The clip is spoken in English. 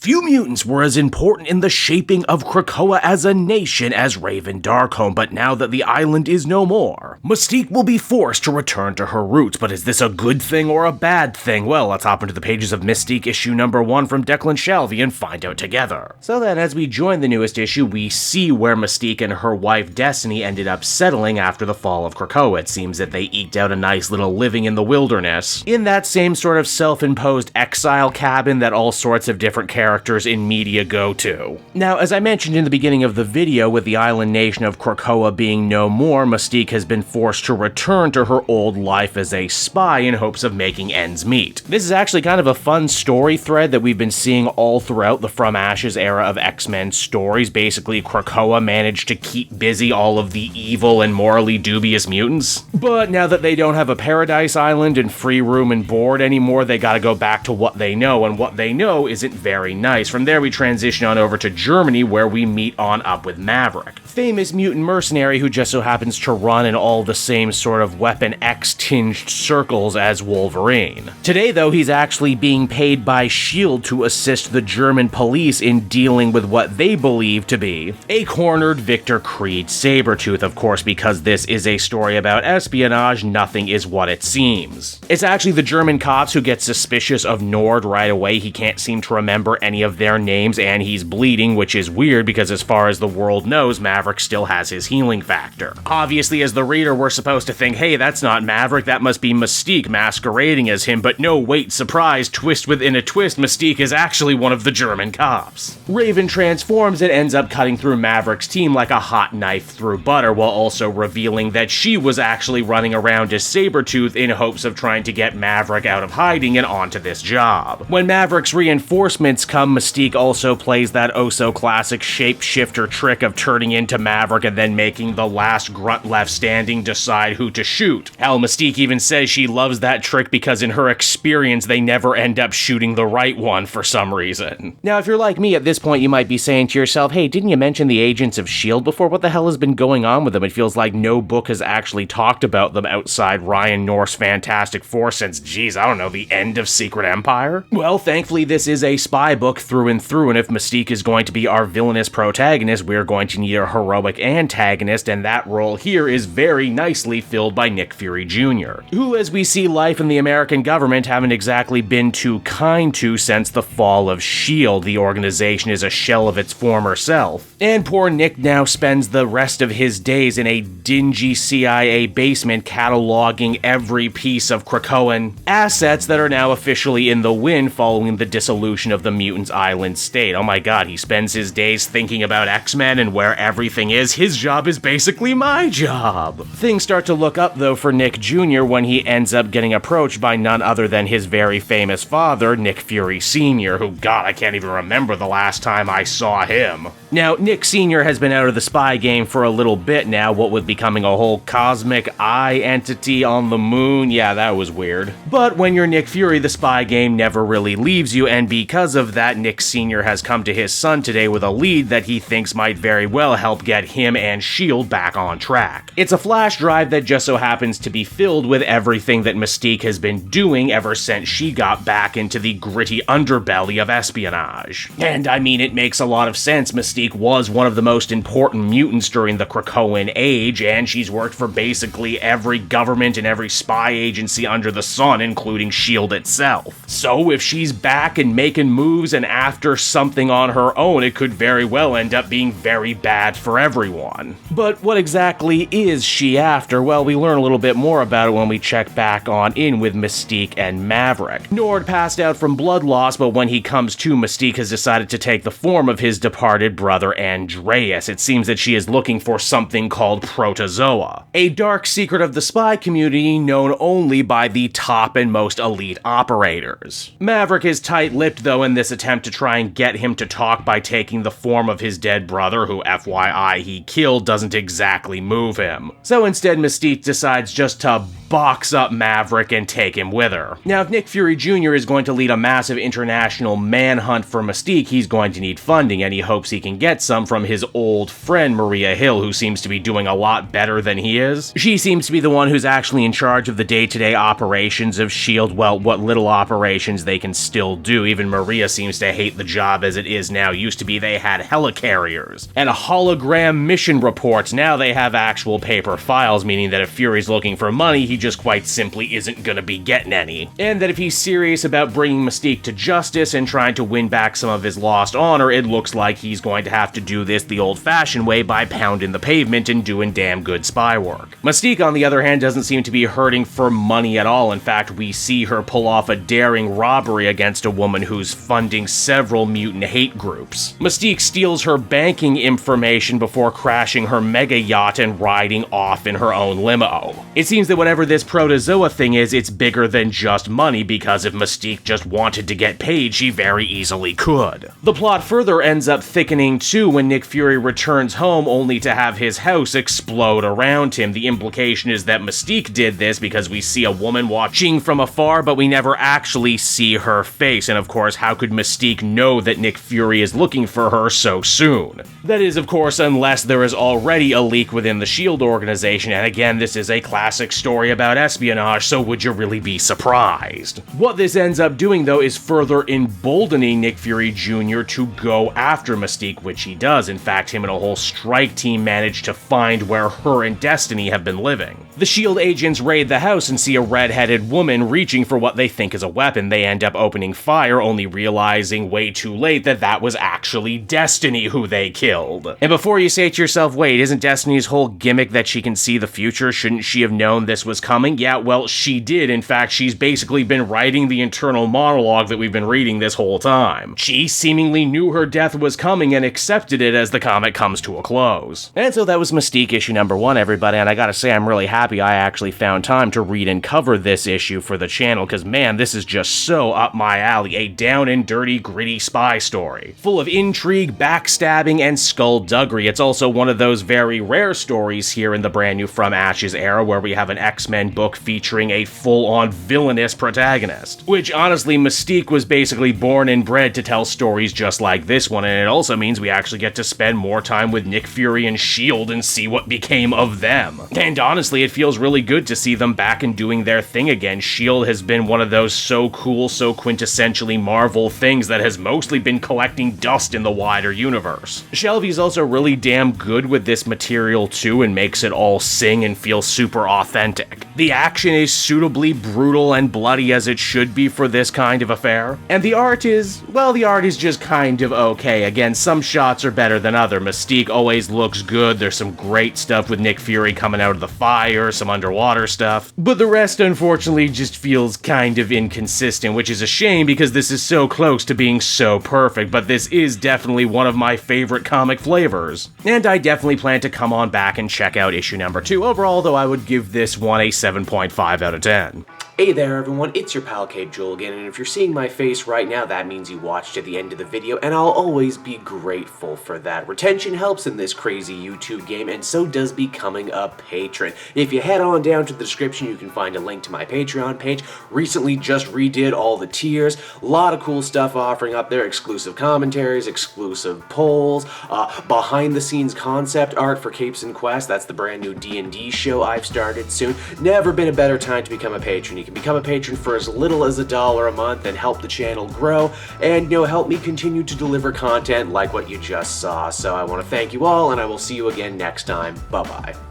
Few mutants were as important in the shaping of Krakoa as a nation as Raven Darkholme, but now that the island is no more, Mystique will be forced to return to her roots. But is this a good thing or a bad thing? Well, let's hop into the pages of Mystique issue number 1 from Declan Shalvey and find out together. So then, as we join the newest issue, we see where Mystique and her wife Destiny ended up settling after the fall of Krakoa. It seems that they eked out a nice little living in the wilderness, in that same sort of self-imposed exile cabin that all sorts of different characters in media go to. Now, as I mentioned in the beginning of the video, with the island nation of Krakoa being no more, Mystique has been forced to return to her old life as a spy in hopes of making ends meet. This is actually kind of a fun story thread that we've been seeing all throughout the From Ashes era of X-Men stories. Basically, Krakoa managed to keep busy all of the evil and morally dubious mutants. But now that they don't have a paradise island and free room and board anymore, they gotta go back to what they know, and what they know isn't very nice. From there, we transition on over to Germany, where we meet on up with Maverick, famous mutant mercenary who just so happens to run in all the same sort of Weapon X-tinged circles as Wolverine. Today, though, he's actually being paid by S.H.I.E.L.D. to assist the German police in dealing with what they believe to be a cornered Victor Creed Sabretooth. Of course, because this is a story about espionage, nothing is what it seems. It's actually the German cops who get suspicious of Nord right away. He can't seem to remember any of their names, and he's bleeding, which is weird because as far as the world knows, Maverick still has his healing factor. Obviously, as the reader, we're supposed to think, hey, that's not Maverick, that must be Mystique masquerading as him, but no, wait, surprise, twist within a twist, Mystique is actually one of the German cops. Raven transforms and ends up cutting through Maverick's team like a hot knife through butter, while also revealing that she was actually running around as Sabretooth in hopes of trying to get Maverick out of hiding and onto this job. When Maverick's reinforcements come, Mystique also plays that oh-so-classic shapeshifter trick of turning into Maverick and then making the last grunt left standing decide who to shoot. Hell, Mystique even says she loves that trick because in her experience they never end up shooting the right one for some reason. Now, if you're like me at this point, you might be saying to yourself, hey, didn't you mention the Agents of S.H.I.E.L.D. before? What the hell has been going on with them? It feels like no book has actually talked about them outside Ryan North's Fantastic Four since, geez, I don't know, the end of Secret Empire? Well, thankfully this is a spy book through and through, and if Mystique is going to be our villainous protagonist, we're going to need a heroic antagonist, and that role here is very nicely filled by Nick Fury Jr., who, as we see life in the American government, haven't exactly been too kind to since the fall of S.H.I.E.L.D. The organization is a shell of its former self, and poor Nick now spends the rest of his days in a dingy CIA basement cataloging every piece of Krakoan assets that are now officially in the wind following the dissolution of the Mutants Island state. Oh my god, he spends his days thinking about X-Men and where everything is. His job is basically my job. Things start to look up, though, for Nick Jr. when he ends up getting approached by none other than his very famous father, Nick Fury Sr., who, god, I can't even remember the last time I saw him. Now, Nick Sr. has been out of the spy game for a little bit now, what with becoming a whole cosmic eye entity on the moon. Yeah, that was weird. But when you're Nick Fury, the spy game never really leaves you, and because of that, Nick Sr. has come to his son today with a lead that he thinks might very well help get him and S.H.I.E.L.D. back on track. It's a flash drive that just so happens to be filled with everything that Mystique has been doing ever since she got back into the gritty underbelly of espionage. And I mean, it makes a lot of sense. Mystique was one of the most important mutants during the Krakoan age, and she's worked for basically every government and every spy agency under the sun, including S.H.I.E.L.D. itself. So if she's back and making moves and after something on her own, it could very well end up being very bad for everyone. But what exactly is she after? Well, we learn a little bit more about it when we check back on in with Mystique and Maverick. Nord passed out from blood loss, but when he comes to, Mystique has decided to take the form of his departed brother Andreas. It seems that she is looking for something called Protozoa, a dark secret of the spy community known only by the top and most elite operators. Maverick is tight-lipped, though, in this attempt to try and get him to talk by taking the form of his dead brother, who, FYI, eye he killed doesn't exactly move him. So instead, Mystique decides just to box up Maverick and take him with her. Now, if Nick Fury Jr. is going to lead a massive international manhunt for Mystique, he's going to need funding, and he hopes he can get some from his old friend Maria Hill, who seems to be doing a lot better than he is. She seems to be the one who's actually in charge of the day-to-day operations of S.H.I.E.L.D., well, what little operations they can still do. Even Maria seems to hate the job as it is now. Used to be they had helicarriers and hologram mission reports. Now they have actual paper files, meaning that if Fury's looking for money, he just quite simply isn't gonna be getting any. And that if he's serious about bringing Mystique to justice and trying to win back some of his lost honor, it looks like he's going to have to do this the old-fashioned way by pounding the pavement and doing damn good spy work. Mystique, on the other hand, doesn't seem to be hurting for money at all. In fact, we see her pull off a daring robbery against a woman who's funding several mutant hate groups. Mystique steals her banking information before crashing her mega yacht and riding off in her own limo. It seems that whatever this protozoa thing is, it's bigger than just money, because if Mystique just wanted to get paid, she very easily could. The plot further ends up thickening too when Nick Fury returns home only to have his house explode around him. The implication is that Mystique did this because we see a woman watching from afar, but we never actually see her face. And of course, how could Mystique know that Nick Fury is looking for her so soon? That is, of course, unless there is already a leak within the S.H.I.E.L.D. organization, and again, this is a classic story about espionage, so would you really be surprised? What this ends up doing, though, is further emboldening Nick Fury Jr. to go after Mystique, which he does. In fact, him and a whole strike team manage to find where her and Destiny have been living. The S.H.I.E.L.D. agents raid the house and see a red-headed woman reaching for what they think is a weapon. They end up opening fire, only realizing way too late that that was actually Destiny who they killed. And before you say to yourself, wait, isn't Destiny's whole gimmick that she can see the future? Shouldn't she have known this was coming? Yeah, well, she did. In fact, she's basically been writing the internal monologue that we've been reading this whole time. She seemingly knew her death was coming and accepted it as the comic comes to a close. And so that was Mystique issue number 1, everybody, and I gotta say, I'm really happy I actually found time to read and cover this issue for the channel, because man, this is just so up my alley. A down and dirty, gritty spy story, full of intrigue, backstabbing, and skullduggery. It's also one of those very rare stories here in the brand new From Ashes era where we have an X-Men book featuring a full-on villainous protagonist. Which, honestly, Mystique was basically born and bred to tell stories just like this one, and it also means we actually get to spend more time with Nick Fury and S.H.I.E.L.D. and see what became of them. And honestly, it feels really good to see them back and doing their thing again. S.H.I.E.L.D. has been one of those so cool, so quintessentially Marvel things that has mostly been collecting dust in the wider universe. Shalvey's also really damn good with this material too, and makes it all sing and feel super authentic. The action is suitably brutal and bloody as it should be for this kind of affair. And the art is, well, the art is just kind of okay. Again, some shots are better than other. Mystique always looks good. There's some great stuff with Nick Fury coming out of the fire, some underwater stuff. But the rest, unfortunately, just feels kind of inconsistent, which is a shame because this is so close to being so perfect, but this is definitely one of my favorite comic flavors. And I definitely plan to come on back and check out issue number 2. Overall, though, I would give this one a 7.5 out of 10. Hey there everyone, it's your pal Cape Joel again, and if you're seeing my face right now, that means you watched to the end of the video, and I'll always be grateful for that. Retention helps in this crazy YouTube game, and so does becoming a patron. If you head on down to the description, you can find a link to my Patreon page. Recently just redid all the tiers, a lot of cool stuff offering up there, exclusive commentaries, exclusive polls, behind the scenes concept art for Capes and Quest. That's the brand new D&D show I've started soon. Never been a better time to become a patron. You can become a patron for as little as $1 a month and help the channel grow and, help me continue to deliver content like what you just saw. So I want to thank you all, and I will see you again next time. Bye-bye.